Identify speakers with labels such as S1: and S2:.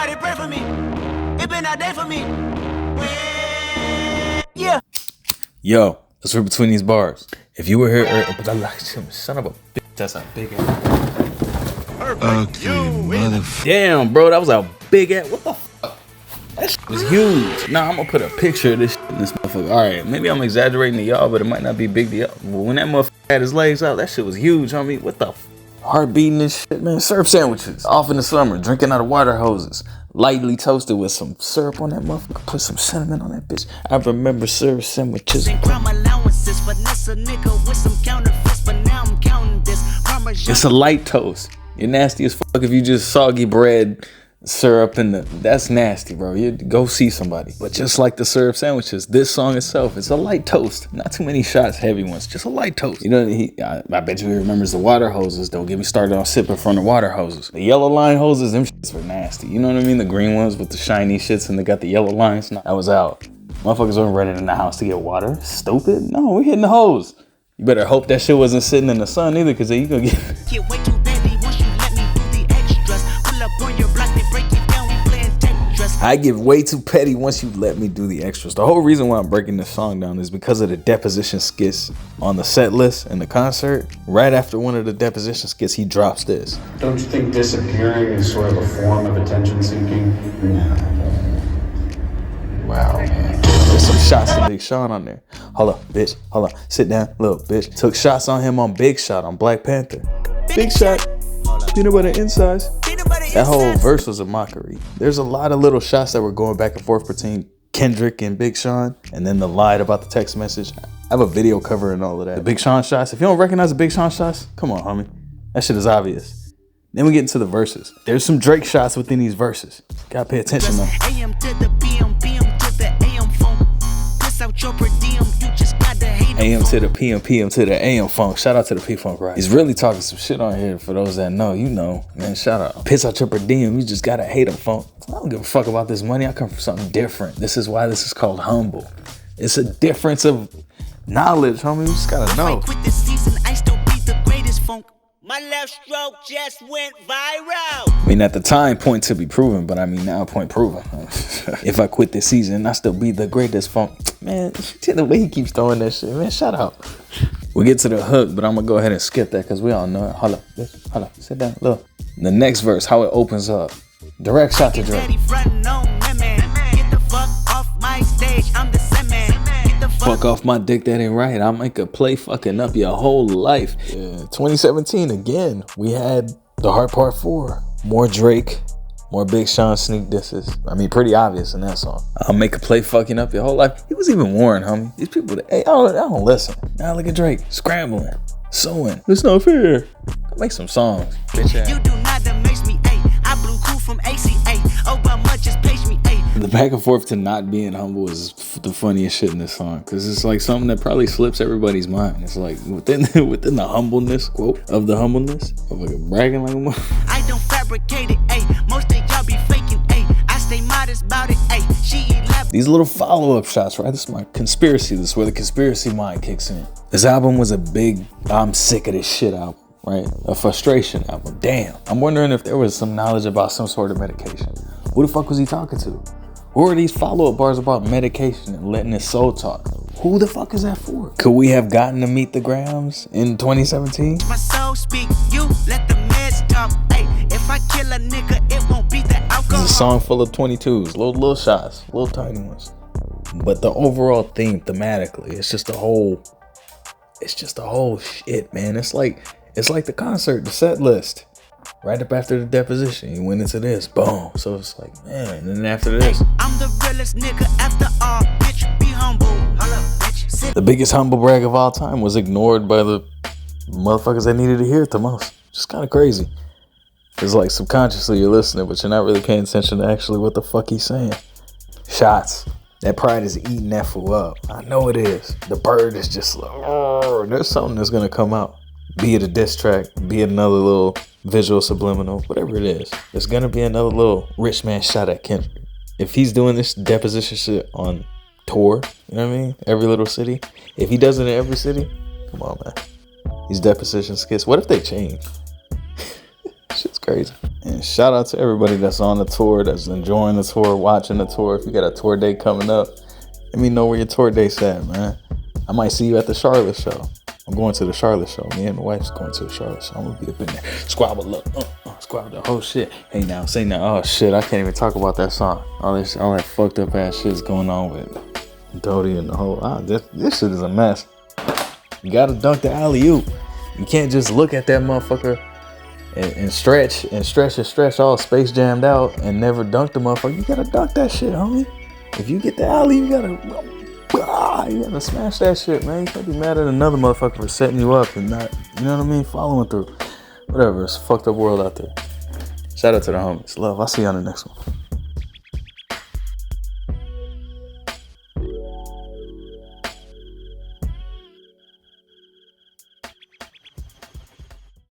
S1: Somebody pray for me. It been a day for me. Yeah.
S2: Yo, let's read between these bars. If you were here, son of a bitch, that's a big ass. Damn, bro, that was a big ass. What the fuck? That shit was huge. Nah, I'm gonna put a picture of this shit in this motherfucker. All right, maybe I'm exaggerating to y'all, but it might not be big to y'all. But when that motherfucker had his legs out, that shit was huge, homie. What the fuck? Heart beating this shit, man. Syrup sandwiches. Off in the summer, drinking out of water hoses. Lightly toasted with some syrup on that motherfucker. Put some cinnamon on that bitch. I remember syrup sandwiches. It's a light toast. You're nasty as fuck if you just soggy bread, syrup, and that's nasty, bro. You go see somebody. But just like the syrup sandwiches, this song itself, it's a light toast. Not too many shots, heavy ones. Just a light toast. You know, I bet you he remembers the water hoses. Don't get me started on sipping from the water hoses. The yellow line hoses, them shits were nasty. You know what I mean? The green ones with the shiny shits and they got the yellow lines. That was out. Motherfuckers weren't running in the house to get water. Stupid. No, we hitting the hose. You better hope that shit wasn't sitting in the sun either, cause then you gonna get way too deadly once you let me do the extras. Pull up on your block, they break it down, we playing Tetris. I get way too petty once you let me do the extras. The whole reason why I'm breaking this song down is because of the deposition skits on the set list and the concert. Right after one of the deposition skits, he drops this.
S3: Don't you think disappearing is sort of a form of attention seeking?
S2: Wow, man. There's some shots to Big Sean on there. Hold up, bitch. Hold up. Sit down, little bitch. Took shots on him on Big Shot on Black Panther. Big Shot. Peanut butter insides. That whole verse was a mockery. There's a lot of little shots that were going back and forth between Kendrick and Big Sean. And then the lie about the text message. I have a video covering all of that. The Big Sean shots. If you don't recognize the Big Sean shots, come on, homie. That shit is obvious. Then we get into the verses. There's some Drake shots within these verses. Gotta pay attention though. AM to the PM to the AM funk. Piss out your per diem, you just gotta hate AM to the PM to the AM funk. Shout out to the P-Funk, right? He's really talking some shit on here for those that know, you know. Man, shout out. Piss out your per diem, you just gotta hate him, funk. I don't give a fuck about this money. I come from something different. This is why this is called humble. It's a difference of knowledge, homie. You just gotta know. Quit this season, I still be the greatest funk. My left stroke just went viral. I mean, at the time, point to be proven, but I mean, now point proven. If I quit this season, I still be the greatest funk. Man, the way he keeps throwing that shit, man, shout out. We'll get to the hook, but I'm gonna go ahead and skip that because we all know it. Hold up, bitch. Hold up, sit down, look. The next verse, how it opens up. Direct shot to Drake. Get the fuck off my stage, I'm the Sandman. Fuck off my dick, that ain't right. I'll make a play fucking up your whole life. Yeah, 2017 again, we had The Heart Part 4. More Drake, more Big Sean sneak disses. I mean, pretty obvious in that song. I'll make a play fucking up your whole life. He was even warned, homie. These people, hey, I don't listen. Now look at Drake, scrambling, suing. It's not fair. Go make some songs, bitch ass. You do not amaze me, ayy. I blew cool from ACA. Obama just paged me, ayy. The back and forth to not being humble is the funniest shit in this song, because it's like something that probably slips everybody's mind. It's like within the humbleness, quote, of the humbleness of like a bragging like a I don't fabricate it, ayy. Most of y'all be faking, ayy. I stay modest about it, ayy. She these little follow-up shots, right? This is my conspiracy. This is where the conspiracy mind kicks in. This album was a big I'm sick of this shit album, right? A frustration album. Damn. I'm wondering if there was some knowledge about some sort of medication. Who the fuck was he talking to? Who are these follow-up bars about medication and letting his soul talk? Who the fuck is that for? Could we have gotten to meet the Grams in 2017? My soul speak, you let the meds talk. Hey, if I kill a nigga, it won't be the alcohol. This is a song full of 22s, little shots, little tiny ones. But the overall theme, thematically, it's just a whole shit, man. It's like the concert, the set list. Right up after the deposition, he went into this, boom. So it's like, man, and then after this, I'm the realest nigga after all, bitch, be humble. Bitch. The biggest humble brag of all time was ignored by the motherfuckers that needed to hear it the most. Just kind of crazy. It's like subconsciously you're listening, but you're not really paying attention to actually what the fuck he's saying. Shots. That pride is eating that fool up. I know it is. The bird is just like, oh, there's something that's gonna come out. Be it a diss track, be it another little visual subliminal, whatever it is. There's gonna be another little rich man shot at Kendrick. If he's doing this deposition shit on tour, you know what I mean? Every little city. If he does it in every city, come on, man. These deposition skits, what if they change? Shit's crazy. And shout out to everybody that's on the tour, that's enjoying the tour, watching the tour. If you got a tour date coming up, let me know where your tour date's at, man. I might see you at the Charlotte show. I'm going to the Charlotte show. Me and the wife's going to the Charlotte show. I'm gonna be up in there. Squabble up, squabble the whole shit. Hey now, say now. Oh shit, I can't even talk about that song. All that fucked up ass shit's going on with Dodie and the whole. This shit is a mess. You gotta dunk the alley-oop. You can't just look at that motherfucker and stretch all space jammed out and never dunk the motherfucker. You gotta dunk that shit, homie. If you get the alley, you gotta smash that shit, man. You can't be mad at another motherfucker for setting you up and not, you know what I mean, following through. Whatever, it's a fucked up world out there. Shout out to the homies. Love, I'll see you on the next one.